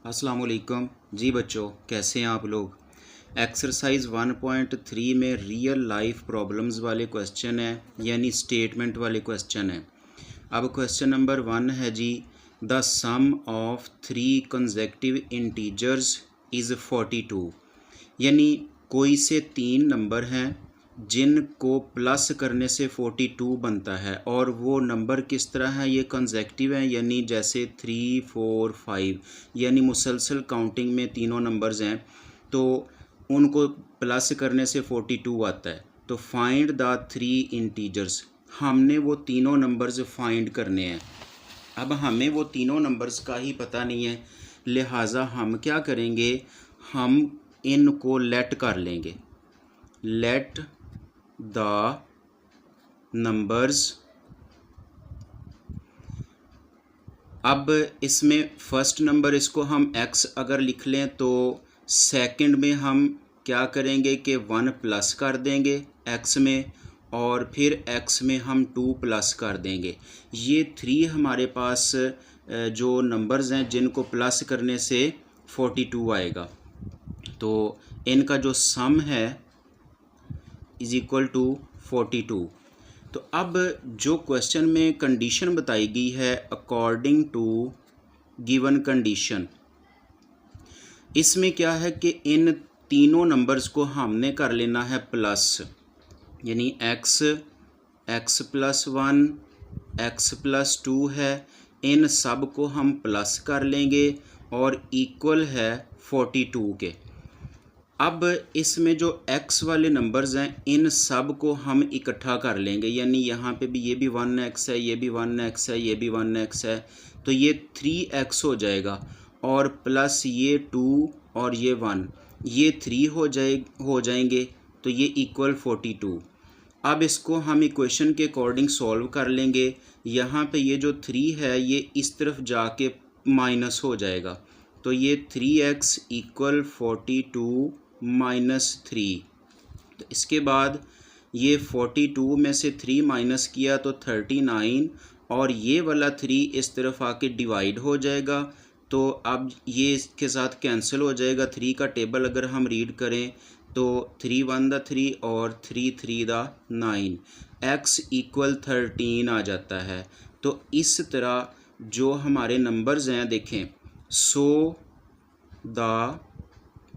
अस्सलाम वालेकुम जी बच्चों, कैसे हैं आप लोग। एक्सरसाइज 1.3 में रियल लाइफ प्रॉब्लम्स वाले क्वेश्चन है, यानी स्टेटमेंट वाले क्वेश्चन है। अब क्वेश्चन नंबर 1 है जी, the sum of 3 consecutive integers is 42। यानी कोई से 3 नंबर हैं जिनको प्लस करने से 42 बनता है, और वो नंबर किस तरह है, ये कंसेक्यूटिव हैं, यानी जैसे 3, 4, 5, यानी मुसलसल काउंटिंग में तीनों नंबर्स हैं, तो उनको प्लस करने से 42 आता है। तो फाइंड द 3 इंटीजर्स, हमने वो तीनों नंबर्स फाइंड करने हैं। अब हमें वो तीनों नंबर्स का ही पता नहीं है, लिहाजा हम क्या करेंगे, हम इनको लेट कर लेंगे। लेट द नंबर्स, अब इसमें फर्स्ट नंबर इसको हम x अगर लिख लें तो सेकंड में हम क्या करेंगे कि 1 प्लस कर देंगे x में, और फिर x में हम 2 प्लस कर देंगे। ये 3 हमारे पास जो नंबर्स हैं जिनको प्लस करने से 42 आएगा। तो इनका जो सम है इज़ इक्वल टू 42। तो अब जो क्वेश्चन में कंडीशन बताई गई है अकॉर्डिंग टू गिवन कंडीशन, इसमें क्या है कि इन तीनों नंबर्स को हमने कर लेना है प्लस, यानी x प्लस 1 x प्लस 2 है, इन सब को हम प्लस कर लेंगे और इक्वल है 42 के। अब इसमें जो x वाले नंबर्स हैं इन सब को हम इकट्ठा कर लेंगे, यानी यहाँ पे भी ये भी 1x है, ये भी 1x है, ये भी 1x है, तो ये 3x हो जाएगा, और प्लस ये 2 और ये 1, ये 3 हो जाएंगे, तो ये इक्वल 42। अब इसको हम इक्वेशन के अकॉर्डिंग सॉल्व कर लेंगे। यहाँ पे ये जो 3 है ये इस तरफ जाके माइनस हो जाएगा, तो ये 3x इक्वल 42 माइनस 3। तो इसके बाद ये 42 में से 3 माइनस किया तो 39, और ये वाला 3 इस तरफ आके डिवाइड हो जाएगा, तो अब ये इसके साथ कैंसिल हो जाएगा। 3 का टेबल अगर हम रीड करें तो 3 1 द 3 और 3 3 द 9, x इक्वल 13 आ जाता है। तो इस तरह जो हमारे नंबर्स हैं देखें, सो द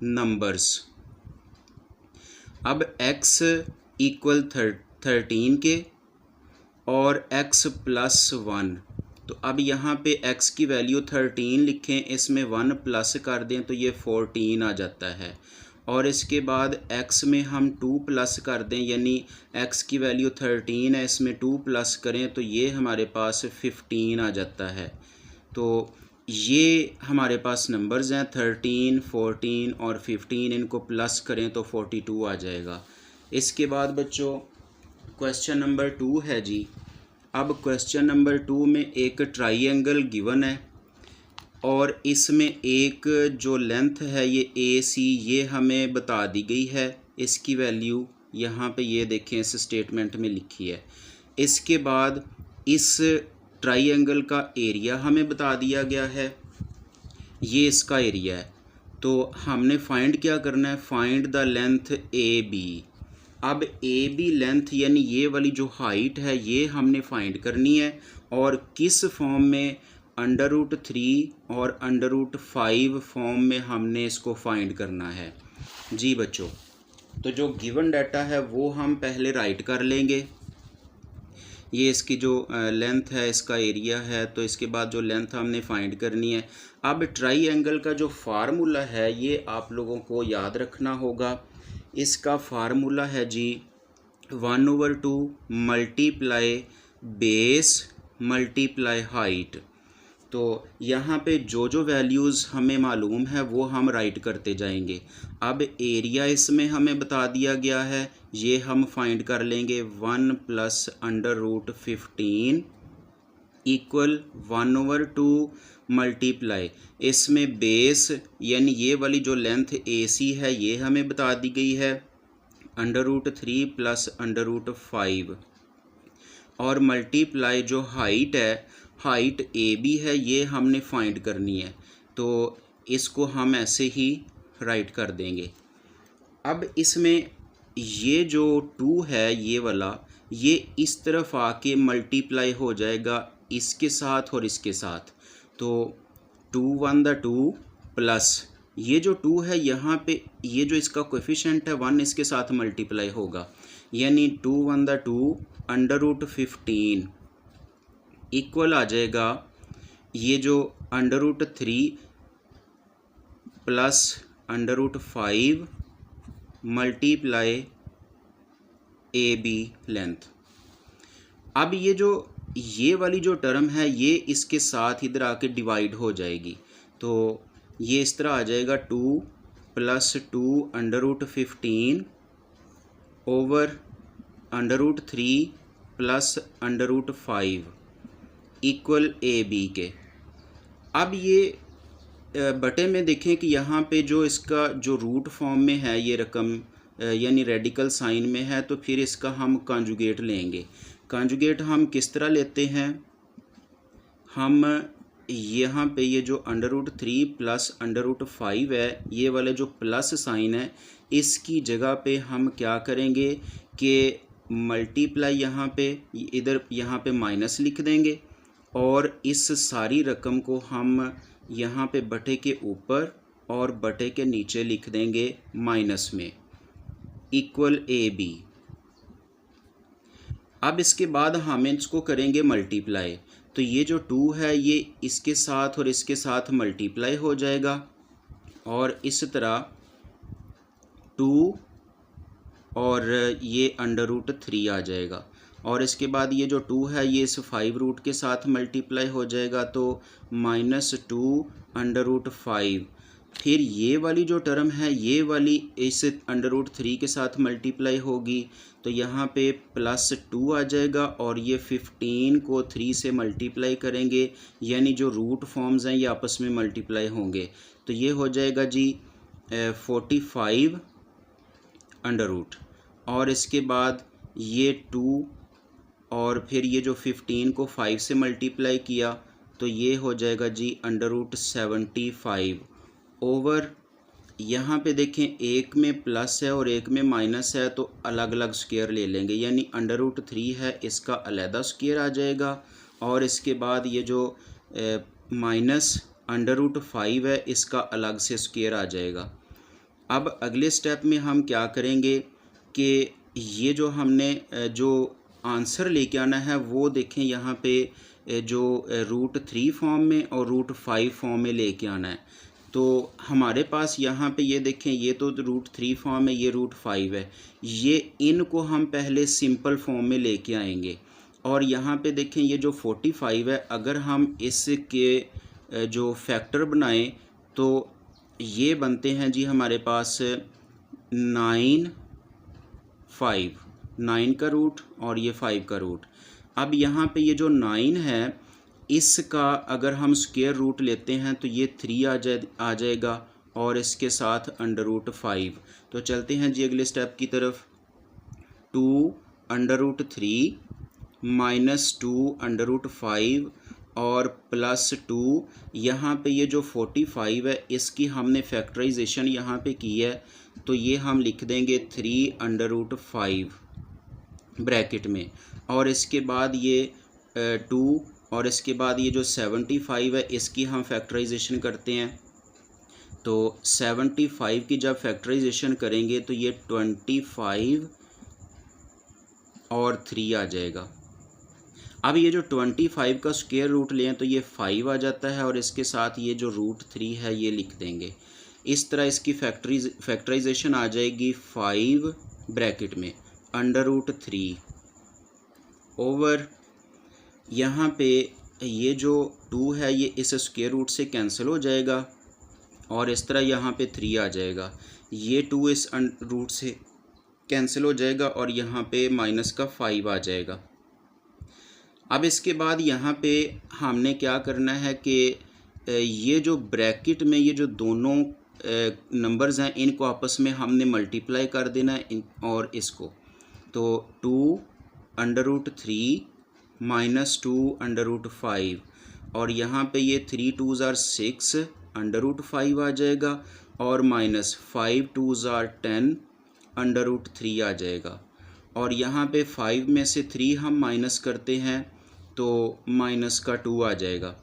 नंबर्स, अब x इक्वल 13 के और x प्लस 1, तो अब यहाँ पे x की वैल्यू 13 लिखें, इसमें 1 प्लस कर दें तो ये 14 आ जाता है, और इसके बाद x में हम 2 प्लस कर दें, यानी x की वैल्यू 13 है, इसमें 2 प्लस करें तो ये हमारे पास 15 आ जाता है। तो ये हमारे पास नंबर्स हैं 13, 14 और 15, इनको प्लस करें तो 42 आ जाएगा। इसके बाद बच्चों क्वेश्चन नंबर 2 है जी। अब क्वेश्चन नंबर 2 में एक ट्राइंगल गिवन है, और इसमें एक जो लेंथ है ये AC, ये हमें बता दी गई है, इसकी वैल्यू यहाँ पे ये देखें इस स्टेटमेंट में लिखी है। इसके बाद इस ट्राइंगल का एरिया हमें बता दिया गया है, ये इसका एरिया है। तो हमने फाइंड क्या करना है, फाइंड द लेंथ AB। अब AB लेंथ यानी ये वाली जो हाइट है ये हमने फाइंड करनी है, और किस फॉर्म में, √3 और √5 फॉर्म में हमने इसको फाइंड करना है जी बच्चों। तो जो गिवन डाटा है वो हम पहले राइट कर लेंगे। ये इसकी जो लेंथ है, इसका एरिया है, तो इसके बाद जो लेंथ हमने फाइंड करनी है। अब ट्राइंगल का जो फार्मूला है ये आप लोगों को याद रखना होगा। इसका फार्मूला है जी 1/2 मल्टीप्लाई बेस मल्टीप्लाई हाइट। तो यहाँ पे जो जो वैल्यूज़ हमें मालूम है वो हम राइट करते जाएंगे। अब एरिया इसमें हमें बता दिया गया है, ये हम फाइंड कर लेंगे 1 प्लस √15 इक्वल 1/2 मल्टीप्लाई, इसमें बेस यानी ये वाली जो लेंथ AC है ये हमें बता दी गई है, √3 प्लस √5, और मल्टीप्लाई जो हाइट है, हाइट AB है, ये हमने फाइंड करनी है। तो इसको हम ऐसे ही राइट कर देंगे। अब इसमें ये जो 2 है ये वाला, ये इस तरफ आके मल्टीप्लाई हो जाएगा इसके साथ और इसके साथ। तो 2 1 द 2 प्लस ये जो 2 है यहाँ पे ये जो इसका कोएफिशिएंट है 1 इसके साथ मल्टीप्लाई होगा, यानी 2 1 द 2 √15 इक्वल आ जाएगा ये जो √3 प्लस √5 मल्टीप्लाई AB लेंथ। अब ये वाली जो टर्म है ये इसके साथ इधर आके डिवाइड हो जाएगी, तो ये इस तरह आ जाएगा 2 + 2 √15 ओवर √3 प्लस √5 इक्वल AB के। अब ये बटे में देखें कि यहाँ पे जो इसका जो रूट फॉर्म में है ये रकम यानी रेडिकल साइन में है, तो फिर इसका हम कॉन्जुगेट लेंगे। कॉन्जुगेट हम किस तरह लेते हैं, हम यहाँ पे ये जो √3 प्लस √5 है ये वाले जो प्लस साइन है इसकी जगह पे हम क्या करेंगे कि मल्टीप्लाई यहाँ पे इधर यहाँ पे माइनस लिख देंगे और इस सारी रकम को हम यहाँ पे बटे के ऊपर और बटे के नीचे लिख देंगे माइनस में इक्वल AB। अब इसके बाद हम इसको करेंगे मल्टीप्लाई, तो ये जो 2 है ये इसके साथ और इसके साथ मल्टीप्लाई हो जाएगा और इस तरह 2 और ये √3 आ जाएगा और इसके बाद ये जो 2 है ये इस 5 रूट के साथ मल्टीप्लाई हो जाएगा, तो -2 √5। फिर ये वाली जो टर्म है ये वाली इस √3 के साथ मल्टीप्लाई होगी, तो यहाँ पे +2 आ जाएगा और ये 15 को 3 से मल्टीप्लाई करेंगे, यानी जो रूट फॉर्म्स हैं ये आपस में मल्टीप्लाई होंगे, तो ये हो जाएगा जी 45 √ और इसके बाद ये 2 और फिर ये जो 15 को 5 से मल्टीप्लाई किया तो ये हो जाएगा जी √75 ओवर, यहाँ पे देखें एक में प्लस है और एक में माइनस है तो अलग अलग स्क्वायर ले लेंगे, यानी √3 है इसका अलहदा स्क्वायर आ जाएगा और इसके बाद ये जो माइनस √5 है इसका अलग से स्क्वायर आ जाएगा। अब अगले स्टेप में हम क्या करेंगे कि ये जो हमने जो आंसर लेके आना है वो देखें यहाँ पे जो √3 फॉर्म में और √5 फॉर्म में लेके आना है। तो हमारे पास यहाँ पे ये देखें ये तो √3 फॉर्म है, ये √5 है, ये इनको हम पहले सिंपल फॉर्म में लेके आएंगे और यहाँ पे देखें ये जो 45 है अगर हम इसके जो फैक्टर बनाएं तो ये बनते हैं जी हमारे पास 9 का रूट और ये 5 का रूट। अब यहाँ पे ये जो 9 है इसका अगर हम स्क्वायर रूट लेते हैं तो ये 3 आ जाएगा और इसके साथ √5। तो चलते हैं जी अगले स्टेप की तरफ। 2 √3 -2 √5 और +2, यहाँ पे ये जो 45 है इसकी हमने फैक्टराइजेशन यहाँ पे की है तो ये हम लिख देंगे 3 √5 ब्रैकेट में और इसके बाद ये 2 और इसके बाद ये जो 75 है इसकी हम फैक्टराइजेशन करते हैं, तो 75 की जब फैक्टराइजेशन करेंगे तो ये 25 और 3 आ जाएगा। अब ये जो 25 का स्क्वायर रूट लें तो ये 5 आ जाता है और इसके साथ ये जो √3 है ये लिख देंगे। इस तरह इसकी फैक्टराइजेशन आ जाएगी 5 ब्रैकेट में √3 ओवर, यहाँ पे ये जो 2 है ये इस स्क्वायर रूट से कैंसिल हो जाएगा और इस तरह यहाँ पे 3 आ जाएगा, ये 2 इस रूट से कैंसिल हो जाएगा और यहाँ पे -5 आ जाएगा। अब इसके बाद यहाँ पे हमने क्या करना है कि ये जो ब्रैकेट में ये जो दोनों नंबर्स हैं इनको आपस में हमने मल्टीप्लाई कर देना है और इसको, तो 2 √3 -2 √5 और यहाँ पे ये 3 2s are 6 √5 आ जाएगा और माइनस 5 2 ज़ार 10 √3 आ जाएगा। और यहाँ पे 5 में से 3 हम माइनस करते हैं तो माइनस का 2 आ जाएगा।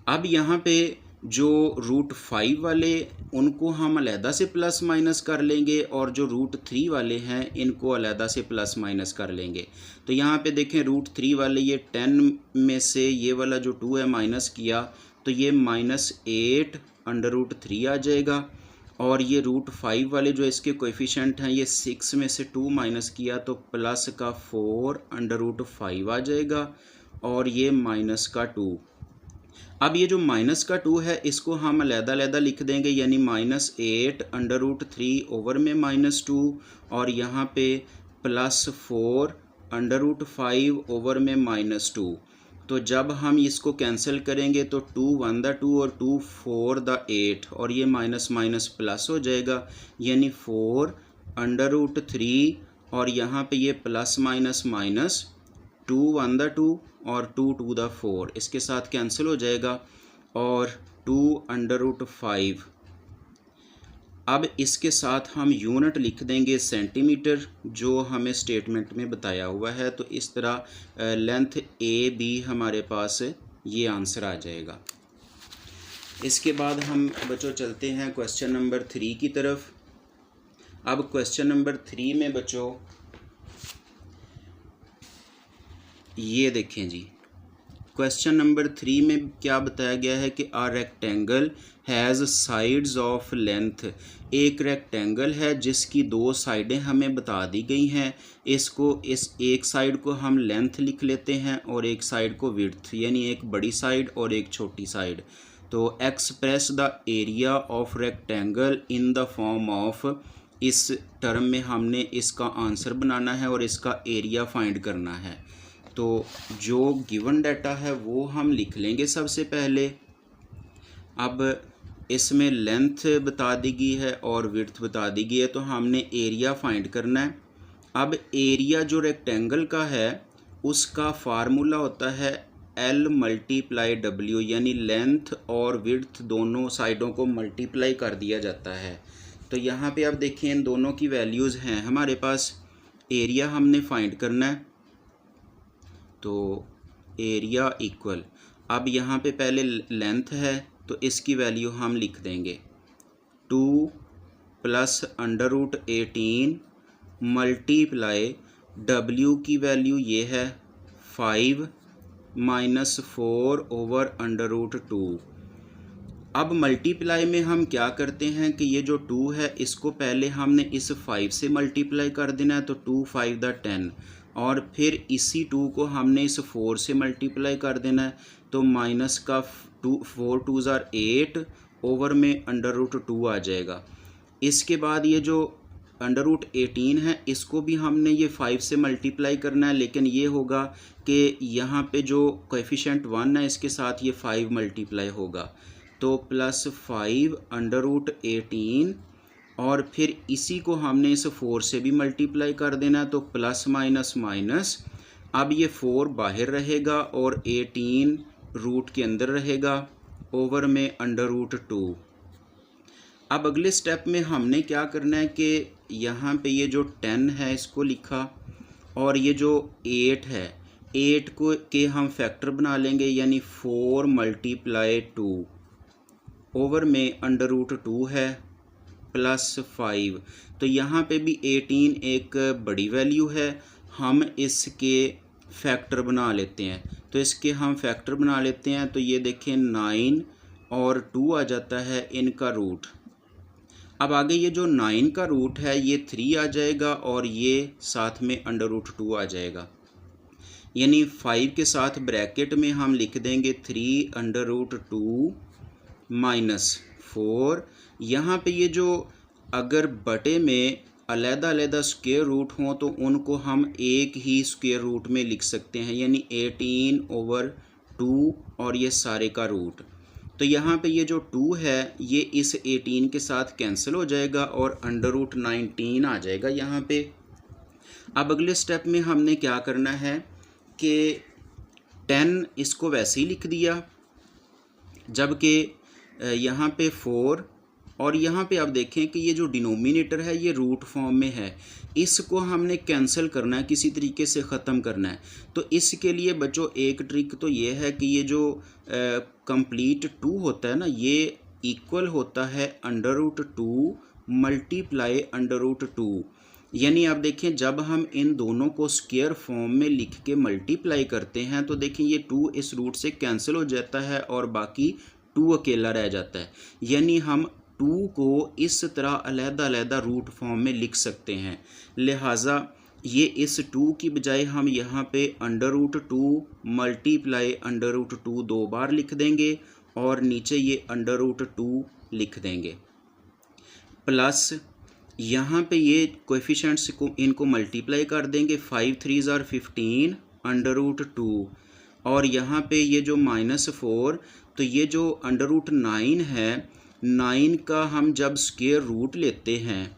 अब यहाँ पे जो √5 वाले उनको हम अलहदा से प्लस माइनस कर लेंगे और जो √3 वाले हैं इनको अलहदा से प्लस माइनस कर लेंगे। तो यहाँ पे देखें √3 वाले ये 10 में से ये वाला जो 2 है माइनस किया तो ये -8 √3 आ जाएगा। और ये √5 वाले जो इसके कोएफिशिएंट हैं ये 6 में से 2 माइनस किया तो प्लस का 4 √5 आ जाएगा और ये माइनस का 2। अब ये जो माइनस का 2 है इसको हम अलहदा लिख देंगे, यानी -8 √3 ओवर में -2 और यहाँ पे +4 √5 ओवर में -2। तो जब हम इसको कैंसिल करेंगे तो 2 1 दा 2 और 2 4 दा 8 और ये माइनस माइनस प्लस हो जाएगा, यानी 4 √3 और यहाँ पे ये प्लस माइनस माइनस 2 1 दा 2 और 2 2 दा 4 इसके साथ कैंसिल हो जाएगा और 2 √5। अब इसके साथ हम यूनिट लिख देंगे सेंटीमीटर जो हमें स्टेटमेंट में बताया हुआ है। तो इस तरह लेंथ ए बी हमारे पास ये आंसर आ जाएगा। इसके बाद हम बच्चों चलते हैं क्वेश्चन नंबर 3 की तरफ। अब क्वेश्चन नंबर 3 में बच्चों ये देखें जी, क्वेश्चन नंबर 3 में क्या बताया गया है कि a rectangle has sides of length. एक रेक्टेंगल है जिसकी 2 साइडें हमें बता दी गई हैं। इसको इस एक साइड को हम लेंथ लिख लेते हैं और एक साइड को विड्थ, यानी एक बड़ी साइड और एक छोटी साइड। तो express the area of rectangle in the form of, इस टर्म में हमने इसका आंसर बनाना है और इसका एरिया फाइंड करना है। तो जो गिवन डाटा है वो हम लिख लेंगे सबसे पहले। अब इसमें लेंथ बता दी गई है और विड्थ बता दी गई है तो हमने एरिया फाइंड करना है। अब एरिया जो रेक्टेंगल का है उसका फार्मूला होता है L × W, यानी लेंथ और विड्थ दोनों साइडों को मल्टीप्लाई कर दिया जाता है। तो यहाँ पे आप देखिए इन दोनों की वैल्यूज़ हैं हमारे पास। एरिया हमने फाइंड करना है तो एरिया इक्वल, अब यहाँ पे पहले लेंथ है तो इसकी वैल्यू हम लिख देंगे 2 + √18 मल्टीप्लाई W की वैल्यू ये है 5 - 4 ओवर √2। अब मल्टीप्लाई में हम क्या करते हैं कि ये जो 2 है इसको पहले हमने इस 5 से मल्टीप्लाई कर देना है, तो 2 5 दा 10 और फिर इसी 2 को हमने इस 4 से मल्टीप्लाई कर देना है, तो माइनस का 4 2 ज़ार 8 ओवर में √2 आ जाएगा। इसके बाद ये जो √18 है इसको भी हमने ये 5 से मल्टीप्लाई करना है, लेकिन ये होगा कि यहाँ पे जो कोएफिशिएंट 1 है इसके साथ ये 5 मल्टीप्लाई होगा, तो +5 √18 और फिर इसी को हमने इस 4 से भी मल्टीप्लाई कर देना है, तो प्लस माइनस माइनस। अब ये 4 बाहर रहेगा और 18 रूट के अंदर रहेगा ओवर में √2। अब अगले स्टेप में हमने क्या करना है कि यहाँ पे ये जो 10 है इसको लिखा और ये जो 8 है 8 को के हम फैक्टर बना लेंगे, यानी 4 × 2 ओवर में √2 है +5। तो यहाँ पे भी 18 एक बड़ी वैल्यू है, हम इसके फैक्टर बना लेते हैं। तो इसके हम फैक्टर बना लेते हैं, तो ये देखें 9 और 2 आ जाता है इनका रूट। अब आगे ये जो 9 का रूट है ये 3 आ जाएगा और ये साथ में √2 आ जाएगा, यानी 5 के साथ ब्रैकेट में हम लिख देंगे 3 √2 -4। यहाँ पे ये जो अगर बटे में अलग-अलग स्क्वायर रूट हों तो उनको हम एक ही स्क्वायर रूट में लिख सकते हैं, यानी 18 ओवर 2 और ये सारे का रूट। तो यहाँ पे ये जो 2 है ये इस 18 के साथ कैंसिल हो जाएगा और √19 आ जाएगा यहाँ पे। अब अगले स्टेप में हमने क्या करना है कि 10 इसको वैसे ही लिख दिया, जबकि यहाँ पे 4 और यहाँ पे आप देखें कि ये जो डिनोमिनेटर है ये रूट फॉर्म में है, इसको हमने कैंसिल करना है, किसी तरीके से ख़त्म करना है। तो इसके लिए बच्चों एक ट्रिक तो ये है कि ये जो कंप्लीट 2 होता है ना, ये इक्वल होता है √2 मल्टीप्लाई √2। यानी आप देखें जब हम इन दोनों को स्क्वायर फॉर्म में लिख के मल्टीप्लाई करते हैं तो देखें ये 2 इस रूट से कैंसिल हो जाता है और बाकी 2 अकेला रह जाता है। यानी हम 2 को इस तरह अलग-अलग रूट फॉर्म में लिख सकते हैं। लिहाजा ये इस 2 की बजाय हम यहाँ पे √2 मल्टीप्लाई √2 2 बार लिख देंगे और नीचे ये √2 लिख देंगे, प्लस यहाँ पे ये कोएफिशिएंट्स को इनको मल्टीप्लाई कर देंगे, 5 3 = 15 √2 और यहाँ पे ये जो -4, तो ये जो √9 है, 9 का हम जब स्क्वायर रूट लेते हैं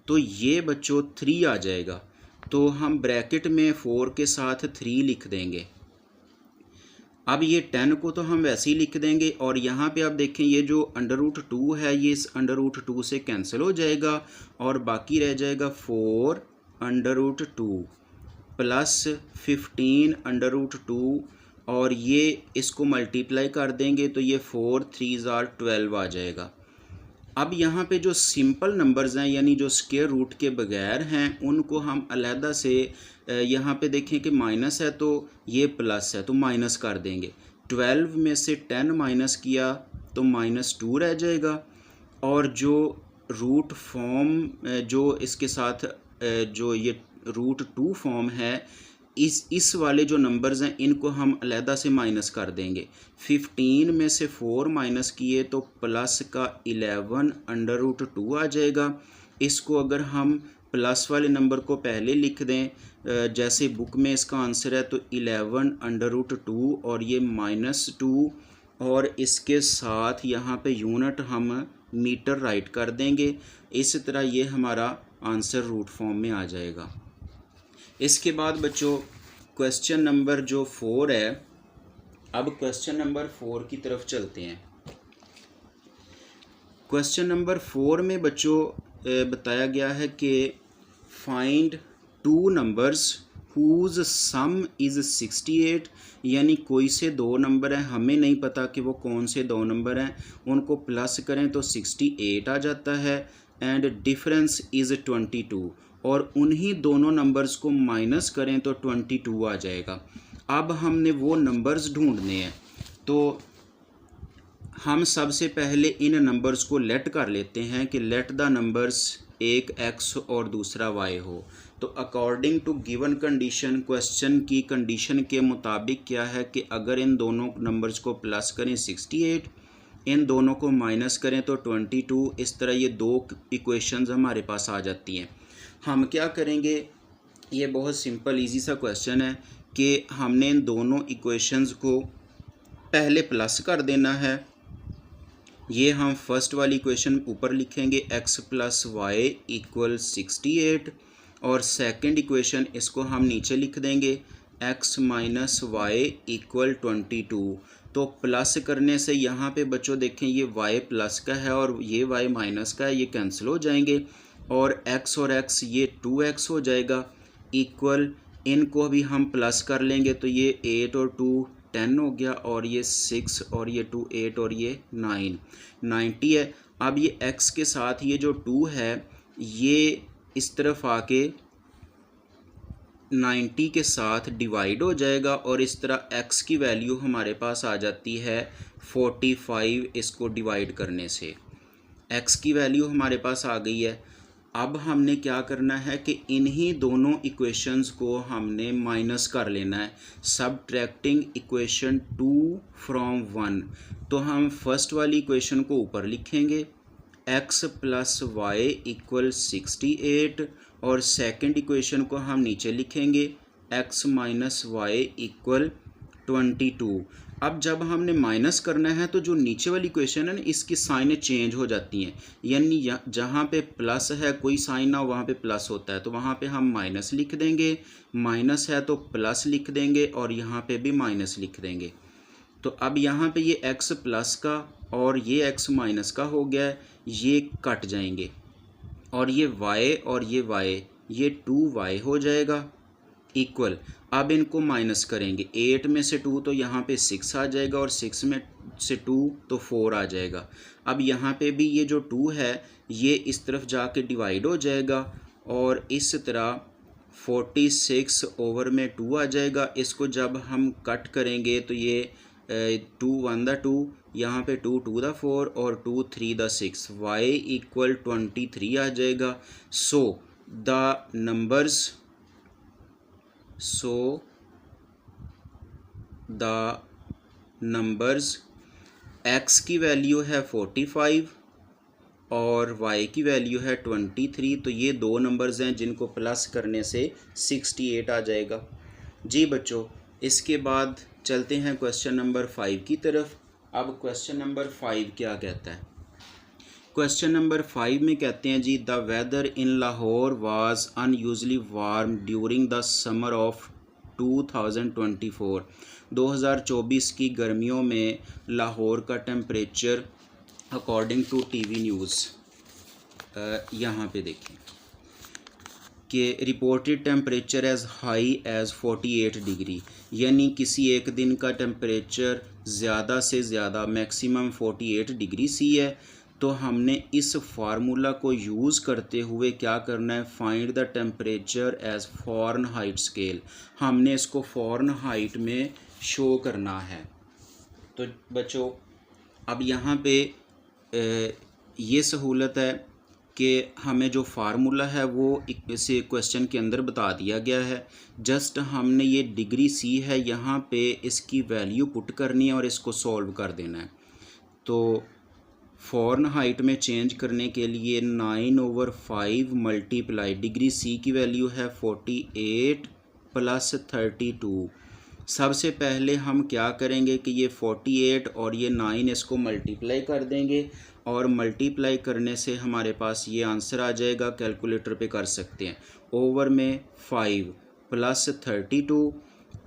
तो ये बच्चों 3 आ जाएगा। तो हम ब्रैकेट में 4 के साथ 3 लिख देंगे। अब ये 10 को तो हम वैसे ही लिख देंगे और यहाँ पे आप देखें ये जो √2 है ये इस √2 से कैंसिल हो जाएगा और बाकी रह जाएगा 4 √2 प्लस 15 √2 और ये इसको मल्टीप्लाई कर देंगे तो ये 4 3 = 12 आ जाएगा। अब यहाँ पे जो सिंपल नंबर्स हैं यानी जो स्क्वायर रूट के बगैर हैं उनको हम अलहदा से यहाँ पे देखें कि माइनस है तो ये प्लस है तो माइनस कर देंगे। 12 में से 10 माइनस किया तो -2 रह जाएगा और जो रूट फॉर्म जो इसके साथ जो ये √2 फॉर्म है इस वाले जो नंबर्स हैं इनको हम अलहदा से माइनस कर देंगे। 15 में से 4 माइनस किए तो प्लस का 11 √2 आ जाएगा। इसको अगर हम प्लस वाले नंबर को पहले लिख दें, जैसे बुक में इसका आंसर है तो 11 √2 और ये -2 और इसके साथ यहाँ पे यूनिट हम मीटर राइट कर देंगे। इस तरह ये हमारा आंसर रूट फॉर्म में आ जाएगा। इसके बाद बच्चों क्वेश्चन नंबर जो 4 है, अब क्वेश्चन नंबर 4 की तरफ चलते हैं। क्वेश्चन नंबर 4 में बच्चों बताया गया है कि find 2 numbers whose sum is 68, यानी कोई से 2 नंबर हैं, हमें नहीं पता कि वो कौन से 2 नंबर हैं, उनको प्लस करें तो 68 आ जाता है एंड डिफरेंस इज़ 22 और उन्हीं दोनों नंबर्स को माइनस करें तो 22 आ जाएगा। अब हमने वो नंबर्स ढूंढने हैं तो हम सबसे पहले इन नंबर्स को लेट कर लेते हैं कि लेट द नंबर्स एक x और दूसरा y हो। तो according to given condition, question की कंडीशन के मुताबिक क्या है कि अगर इन दोनों नंबर्स को प्लस करें 68, इन दोनों को माइनस करें तो 22, इस तरह ये 2 इक्वेशंस हमारे पास आ जाती हैं। हम क्या करेंगे, ये बहुत सिंपल इजी सा क्वेश्चन है कि हमने इन दोनों इक्वेशंस को पहले प्लस कर देना है। ये हम फर्स्ट वाली इक्वेशन ऊपर लिखेंगे x + y = 68 और सेकंड इक्वेशन इसको हम नीचे लिख देंगे x - y = 22। तो प्लस करने से यहाँ पे बच्चों देखें ये y प्लस का है और ये y माइनस का है, ये कैंसिल हो जाएंगे और x और x ये 2x हो जाएगा इक्वल, इनको भी हम प्लस कर लेंगे तो ये 8 और 2 10 हो गया और ये 6 और ये 2 8 और ये 9 90 है। अब ये x के साथ ये जो 2 है ये इस तरफ आके 90 के साथ डिवाइड हो जाएगा और इस तरह x की वैल्यू हमारे पास आ जाती है 45। इसको डिवाइड करने से x की वैल्यू हमारे पास आ गई है। अब हमने क्या करना है कि इन्हीं दोनों इक्वेशंस को हमने माइनस कर लेना है, सबट्रैक्टिंग इक्वेशन 2 फ्रॉम 1। तो हम फर्स्ट वाली इक्वेशन को ऊपर लिखेंगे x + y = 68 और सेकंड इक्वेशन को हम नीचे लिखेंगे x - y = 22। अब जब हमने माइनस करना है तो जो नीचे वाली इक्वेशन है ना इसकी साइनें चेंज हो जाती हैं, यानी जहाँ पे प्लस है कोई साइन ना हो वहाँ पे प्लस होता है तो वहाँ पे हम माइनस लिख देंगे, माइनस है तो प्लस लिख देंगे और यहाँ पे भी माइनस लिख देंगे। तो अब यहाँ पे ये x प्लस का और ये x माइनस का हो गया है, ये कट जाएंगे और ये y और ये y, ये 2y हो जाएगा इक्वल। अब इनको माइनस करेंगे, 8 में से 2 तो यहाँ पे 6 आ जाएगा और 6 में से 2 तो 4 आ जाएगा। अब यहाँ पे भी ये जो 2 है ये इस तरफ जाके डिवाइड हो जाएगा और इस तरह 46 ओवर में 2 आ जाएगा। इसको जब हम कट करेंगे तो ये 2 1 द 2, यहाँ पे 2 2 द 4 और 2 3 द 6, y इक्वल 23 आ जाएगा। सो द नंबर्स x की वैल्यू है 45 और y की वैल्यू है 23। तो ये दो नंबर्स हैं जिनको प्लस करने से 68 आ जाएगा। जी बच्चों, इसके बाद चलते हैं क्वेश्चन नंबर 5 की तरफ। अब क्वेश्चन नंबर 5 क्या कहता है? क्वेश्चन नंबर 5 में कहते हैं जी, the weather in Lahore was unusually warm during the summer of 2024। 2024 की गर्मियों में लाहौर का temperature according to TV news, यहाँ पे देखें कि reported temperature as high as 48 degree, यानी किसी एक दिन का टेम्परेचर ज़्यादा से ज़्यादा मैक्सिमम 48 डिग्री सी है। तो हमने इस फार्मूला को यूज़ करते हुए क्या करना है, find the temperature as Fahrenheit scale. हमने इसको फ़ारेनहाइट में शो करना है। तो बच्चों अब यहाँ पे ये सहूलत है कि हमें जो फार्मूला है वो इसे क्वेश्चन के अंदर बता दिया गया है। जस्ट हमने ये डिग्री सी है यहाँ पे इसकी वैल्यू पुट करनी है और इसको सॉल्व कर देना है। तो फ़ारेनहाइट में चेंज करने के लिए 9/5 मल्टीप्लाई, डिग्री सी की वैल्यू है 48 + 32। सबसे पहले हम क्या करेंगे कि ये 48 और ये 9 इसको मल्टीप्लाई कर देंगे और मल्टीप्लाई करने से हमारे पास ये आंसर आ जाएगा, कैलकुलेटर पे कर सकते हैं। ओवर में 5 + 32।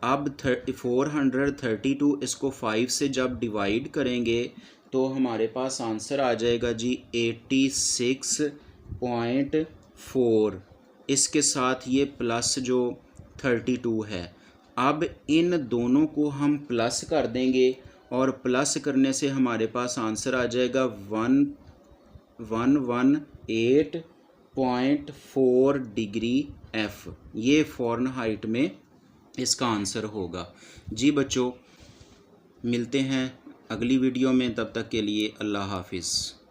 अब 432 इसको 5 से जब डिवाइड करेंगे तो हमारे पास आंसर आ जाएगा जी 86.4। इसके साथ ये प्लस जो 32 है, अब इन दोनों को हम प्लस कर देंगे और प्लस करने से हमारे पास आंसर आ जाएगा 118.4 डिग्री F। ये फ़ारेनहाइट में इसका आंसर होगा। जी बच्चों, मिलते हैं अगली वीडियो में, तब तक के लिए अल्लाह हाफिज़।